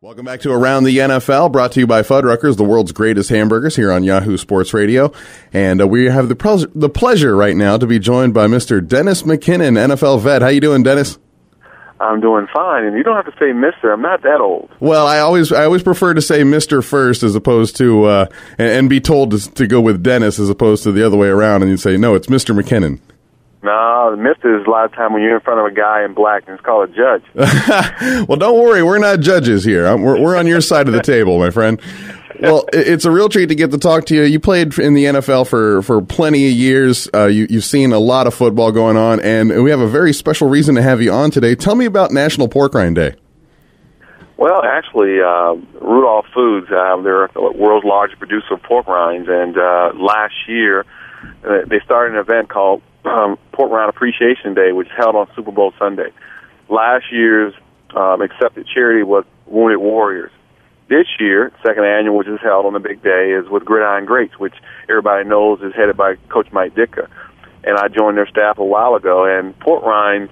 Welcome back to Around the NFL, brought to you by Fuddruckers, the world's greatest hamburgers, here on Yahoo Sports Radio. And we have the pleasure right now to be joined by Mr. Dennis McKinnon, NFL vet. How you doing, Dennis? I'm doing fine, and you don't have to say Mr. I'm not that old. Well, I always prefer to say Mr. first as opposed to and be told to go with Dennis as opposed to the other way around, and you say, no, it's Mr. McKinnon. No, Mr. is a lot of time when you're in front of a guy in black, and it's called a judge. Well, don't worry. We're not judges here. We're on your side of the table, my friend. Well, it's a real treat to get to talk to you. You played in the NFL for plenty of years. You've seen a lot of football going on, and we have a very special reason to have you on today. Tell me about National Pork Rind Day. Well, actually, Rudolph Foods, they're the world's largest producer of pork rinds, and last year they started an event called Pork Rind Appreciation Day, which is held on Super Bowl Sunday. Last year's accepted charity was Wounded Warriors. This year, second annual, which is held on the big day, is with Gridiron, which everybody knows is headed by Coach Mike Ditka. And I joined their staff a while ago, and pork rinds,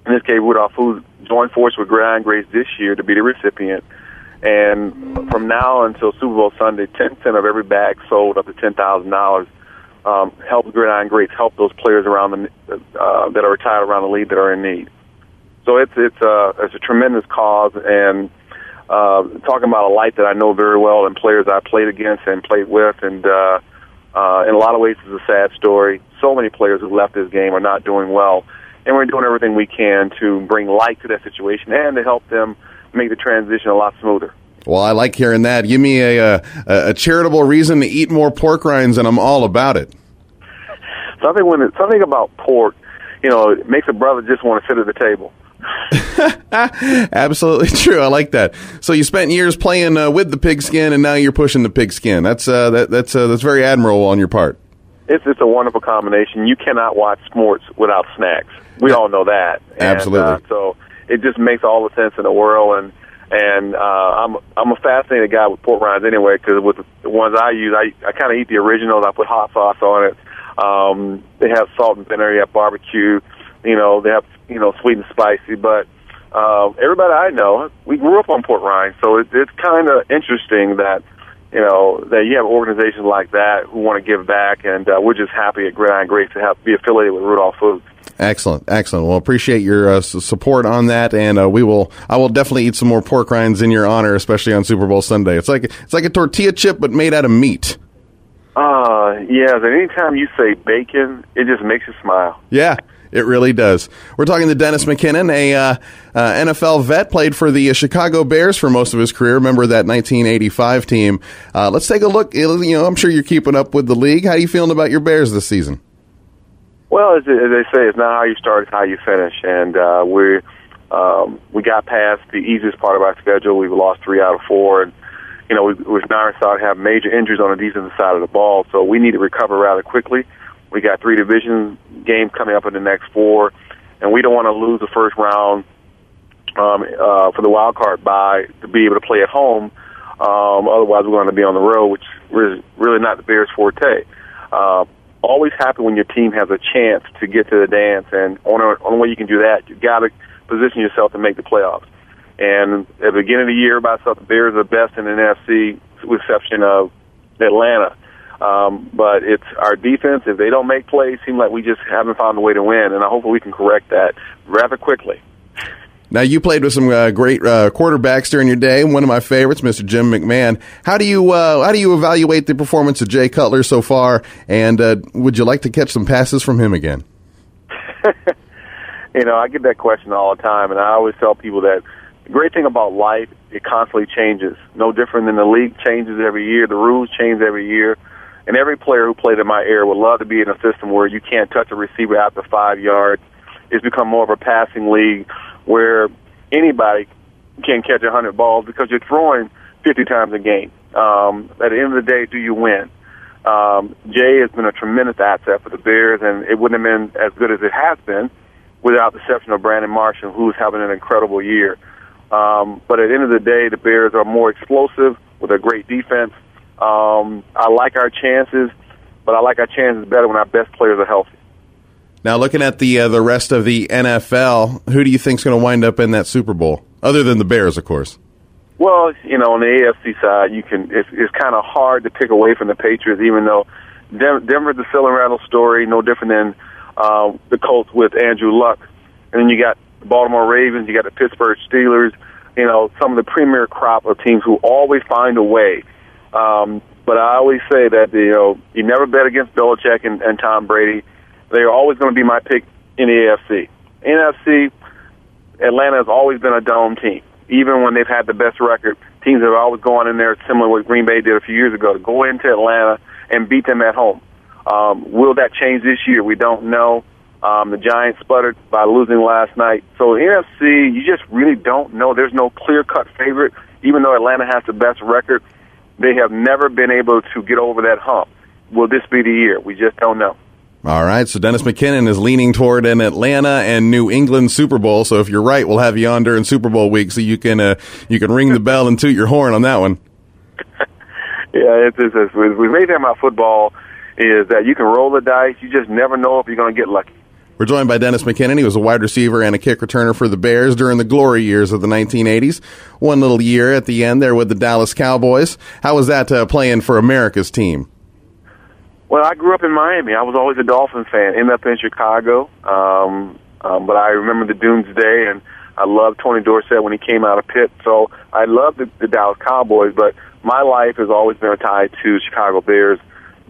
in this case, Rudolph Foods, joined forces with Gridiron this year to be the recipient. And from now until Super Bowl Sunday, 10% of every bag sold up to $10,000 help Gridiron help those players around that are retired around the league that are in need. So it's a tremendous cause, and talking about a life that I know very well and players I played against and played with, and in a lot of ways it's a sad story. So many players who left this game are not doing well, and we're doing everything we can to bring light to that situation and to help them make the transition a lot smoother. Well, I like hearing that. Give me a charitable reason to eat more pork rinds, and I'm all about it. Something about pork, it makes a brother just want to sit at the table. Absolutely true. I like that. So you spent years playing with the Pigskin, and now you're pushing the Pigskin. That's very admirable on your part. It's a wonderful combination. You cannot watch sports without snacks. We all know that. Absolutely. And, so it just makes all the sense in the world. And I'm a fascinated guy with pork rinds anyway, because with the ones I use, I kind of eat the originals. I put hot sauce on it. They have salt and vinegar, they have barbecue. They have sweet and spicy. But everybody I know, we grew up on pork rinds, so it's kind of interesting that that you have organizations like that who want to give back, and we're just happy at Gridiron to be affiliated with Rudolph Foods. Excellent. Well, appreciate your support on that, and I will definitely eat some more pork rinds in your honor, especially on Super Bowl Sunday. It's like a tortilla chip, but made out of meat. Yeah. And anytime you say bacon, it just makes you smile. Yeah. It really does. We're talking to Dennis McKinnon, a NFL vet, played for the Chicago Bears for most of his career. Remember that 1985 team. Let's take a look. I'm sure you're keeping up with the league. How are you feeling about your Bears this season? Well, as they say, it's not how you start, it's how you finish. And we got past the easiest part of our schedule. We've lost 3 out of 4, and we're now starting to have major injuries on the defensive side of the ball. So we need to recover rather quickly. We got 3 division games coming up in the next 4, and we don't want to lose the first round for the wild card bye to be able to play at home. Otherwise, we're going to be on the road, which is really not the Bears' forte. Always happy when your team has a chance to get to the dance, and only way you can do that, you got to position yourself to make the playoffs. And at the beginning of the year, everybody thought the Bears are the best in the NFC, with the exception of Atlanta. But it's our defense. If they don't make plays, it seems like we just haven't found a way to win, and I hope we can correct that rather quickly. Now, you played with some great quarterbacks during your day. One of my favorites, Mr. Jim McMahon. How do you evaluate the performance of Jay Cutler so far, and would you like to catch some passes from him again? I get that question all the time, and I always tell people that the great thing about life, it constantly changes. No different than the league changes every year. The rules change every year. And every player who played in my era would love to be in a system where you can't touch a receiver after 5 yards. It's become more of a passing league where anybody can catch 100 balls because you're throwing 50 times a game. At the end of the day, do you win? Jay has been a tremendous asset for the Bears, and it wouldn't have been as good as it has been without the exception of Brandon Marshall, who's having an incredible year. But at the end of the day, the Bears are more explosive with a great defense. I like our chances, but I like our chances better when our best players are healthy. Now, looking at the rest of the NFL, who do you think is going to wind up in that Super Bowl, other than the Bears, of course? Well, on the AFC side, it's kind of hard to pick away from the Patriots, even though Denver's the fill and rattle story, no different than the Colts with Andrew Luck. And then you got the Baltimore Ravens, you got the Pittsburgh Steelers, some of the premier crop of teams who always find a way. But I always say that, you never bet against Belichick and Tom Brady. They're always going to be my pick in the AFC. NFC, Atlanta has always been a dome team. Even when they've had the best record, teams have always gone in there, similar to what Green Bay did a few years ago, to go into Atlanta and beat them at home. Will that change this year? We don't know. The Giants sputtered by losing last night. So NFC, you just really don't know. There's no clear-cut favorite. Even though Atlanta has the best record, they have never been able to get over that hump. Will this be the year? We just don't know. All right, so Dennis McKinnon is leaning toward an Atlanta and New England Super Bowl. So if you're right, we'll have you on during Super Bowl week so you can ring the bell and toot your horn on that one. Yeah, we made that about football is that you can roll the dice. You just never know if you're going to get lucky. We're joined by Dennis McKinnon. He was a wide receiver and a kick returner for the Bears during the glory years of the 1980s. One little year at the end there with the Dallas Cowboys. How was that playing for America's team? Well, I grew up in Miami. I was always a Dolphins fan. Ended up in Chicago, but I remember the Doomsday, and I loved Tony Dorsett when he came out of Pitt. So I loved the Dallas Cowboys, but my life has always been tied to Chicago Bears.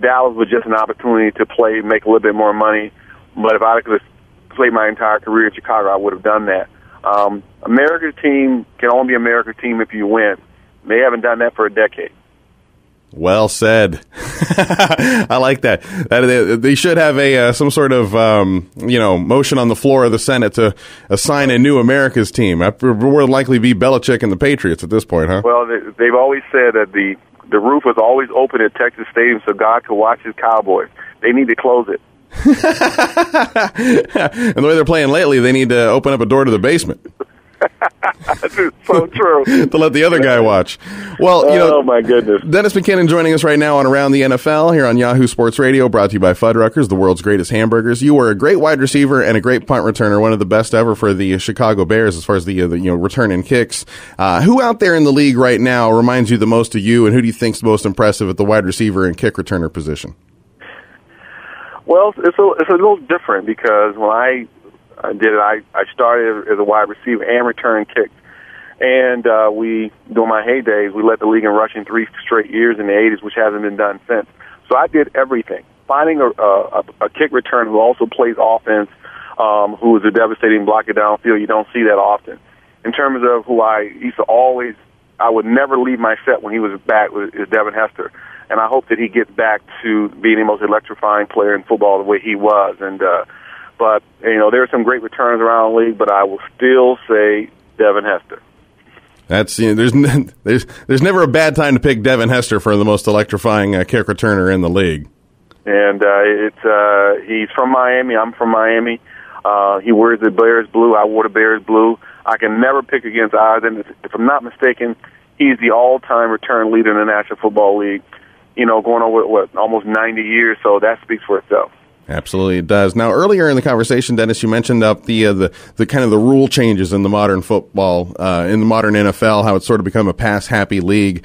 Dallas was just an opportunity to play, make a little bit more money. But if I could have played my entire career in Chicago, I would have done that. America's team can only be America's team if you win. They haven't done that for a decade. Well said. I like that. They should have some sort of motion on the floor of the Senate to assign a new America's team. It would likely be Belichick and the Patriots at this point, huh? Well, they've always said that the roof is always open at Texas Stadium so God can watch his Cowboys. They need to close it. And the way they're playing lately, they need to open up a door to the basement. That's so true. To let the other guy watch. Well, oh my goodness. Dennis McKinnon joining us right now on Around the NFL here on Yahoo Sports Radio, brought to you by Fuddruckers, the world's greatest hamburgers. You were a great wide receiver and a great punt returner, one of the best ever for the Chicago Bears as far as the return and kicks. Who out there in the league right now reminds you the most of you, and who do you think's most impressive at the wide receiver and kick returner position? Well, it's a little different because when I did it, I started as a wide receiver and return kicks. And during my heydays, we led the league in rushing 3 straight years in the 80s, which hasn't been done since. So I did everything. Finding a kick return who also plays offense, who is a devastating blocker downfield, you don't see that often. In terms of who I used to always, I would never leave my set when he was back, is Devin Hester. And I hope that he gets back to being the most electrifying player in football the way he was. And but there are some great returners around the league, but I will still say Devin Hester. That's there's never a bad time to pick Devin Hester for the most electrifying kick returner in the league. And he's from Miami. I'm from Miami. He wears the Bears blue. I wore the Bears blue. I can never pick against either. And if I'm not mistaken, he's the all-time return leader in the National Football League. Going over almost 90 years. So that speaks for itself. Absolutely, it does. Now, earlier in the conversation, Dennis, you mentioned up the kind of the rule changes in the modern football, in the modern NFL, how it's sort of become a pass-happy league.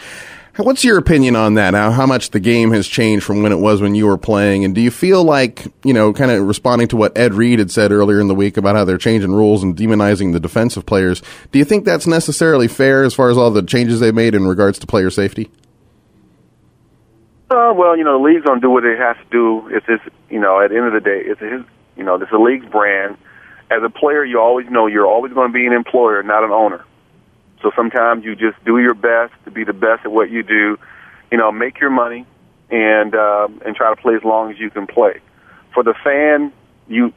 What's your opinion on that? How much the game has changed from when it was when you were playing? And do you feel like, kind of responding to what Ed Reed had said earlier in the week about how they're changing rules and demonizing the defensive players, do you think that's necessarily fair as far as all the changes they made in regards to player safety? Well, the league's going to do what it has to do. It's at the end of the day, it's the league's brand. As a player, you always know you're always going to be an employer, not an owner. So sometimes you just do your best to be the best at what you do, make your money and try to play as long as you can play. For the fan, the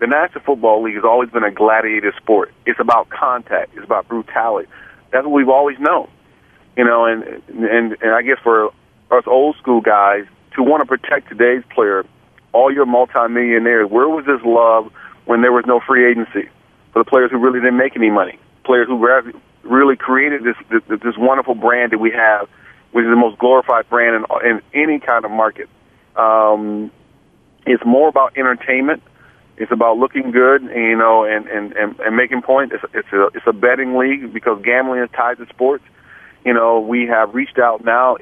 National Football League has always been a gladiator sport. It's about contact. It's about brutality. That's what we've always known. And I guess for us old school guys to want to protect today's player, all your multimillionaires, where was this love when there was no free agency for the players who really didn't make any money, players who really created this wonderful brand that we have, which is the most glorified brand in any kind of market. It's more about entertainment. It's about looking good, and making points. It's a betting league because gambling is tied to sports. We have reached out now.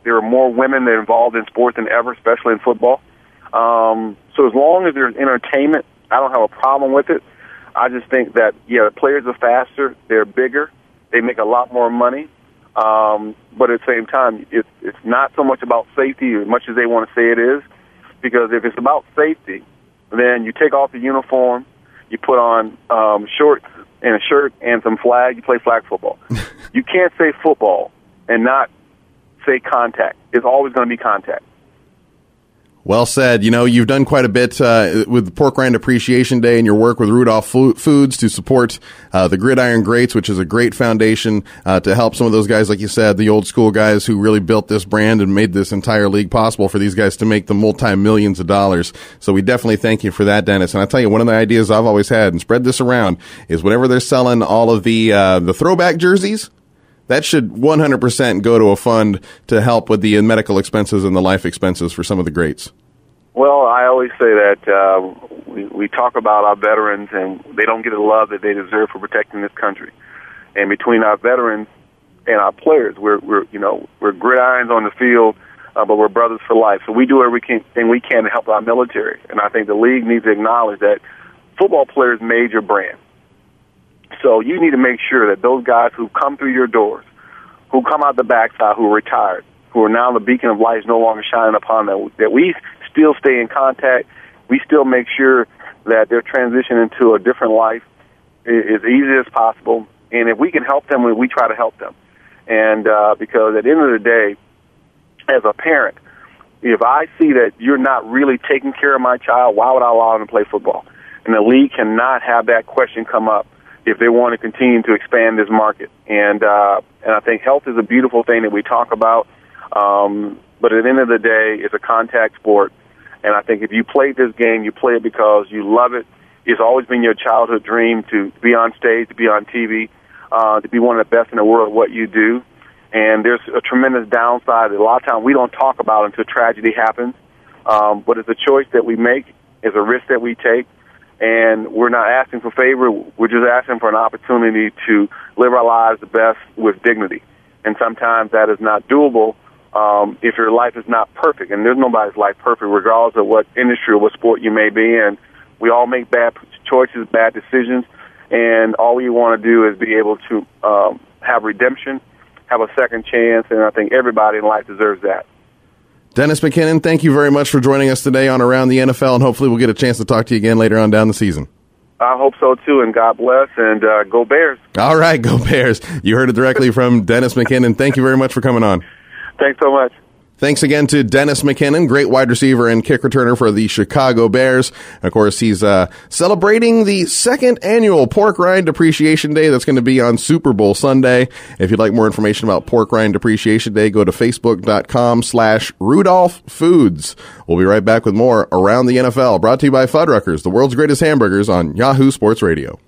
There are more women that are involved in sports than ever, especially in football. So as long as there's entertainment, I don't have a problem with it. I just think that, the players are faster, they're bigger, they make a lot more money. But at the same time, it's not so much about safety as much as they want to say it is. Because if it's about safety, then you take off the uniform, you put on shorts and a shirt and some flag, you play flag football. You can't say football and not say contact. It's always going to be contact. Well said. You've done quite a bit with Pork Rind Appreciation Day and your work with Rudolph Foods to support the Gridiron Greats, which is a great foundation to help some of those guys, like you said, the old school guys who really built this brand and made this entire league possible for these guys to make the multi-millions of dollars. So we definitely thank you for that, Dennis. And I'll tell you, one of the ideas I've always had, and spread this around, is whenever they're selling all of the throwback jerseys, that should 100% go to a fund to help with the medical expenses and the life expenses for some of the greats. Well, I always say that we talk about our veterans, and they don't get the love that they deserve for protecting this country. And between our veterans and our players, we're gridirons on the field, but we're brothers for life. So we do everything we can to help our military. And I think the league needs to acknowledge that football players made your brand. So you need to make sure that those guys who come through your doors, who come out the backside, who are retired, who are now the beacon of light is no longer shining upon them, that we still stay in contact. We still make sure that their transition into a different life is easy as possible. And if we can help them, we try to help them. And because at the end of the day, as a parent, if I see that you're not really taking care of my child, why would I allow them to play football? And the league cannot have that question come up if they want to continue to expand this market. And I think health is a beautiful thing that we talk about, but at the end of the day, it's a contact sport. And I think if you play this game, you play it because you love it. It's always been your childhood dream to be on stage, to be on TV, to be one of the best in the world at what you do. And there's a tremendous downside that a lot of times we don't talk about until tragedy happens. But it's a choice that we make. It's a risk that we take. And we're not asking for favor. We're just asking for an opportunity to live our lives the best with dignity. And sometimes that is not doable if your life is not perfect. And there's nobody's life perfect, regardless of what industry or what sport you may be in. We all make bad choices, bad decisions, and all we want to do is be able to have redemption, have a second chance, and I think everybody in life deserves that. Dennis McKinnon, thank you very much for joining us today on Around the NFL, and hopefully we'll get a chance to talk to you again later on down the season. I hope so, too, and God bless, and go Bears. All right, go Bears. You heard it directly from Dennis McKinnon. Thank you very much for coming on. Thanks so much. Thanks again to Dennis McKinnon, great wide receiver and kick returner for the Chicago Bears. Of course, he's celebrating the second annual Pork Rind Appreciation Day. That's going to be on Super Bowl Sunday. If you'd like more information about Pork Rind Appreciation Day, go to facebook.com/Rudolph Foods. We'll be right back with more Around the NFL, brought to you by Fuddruckers, the world's greatest hamburgers on Yahoo Sports Radio.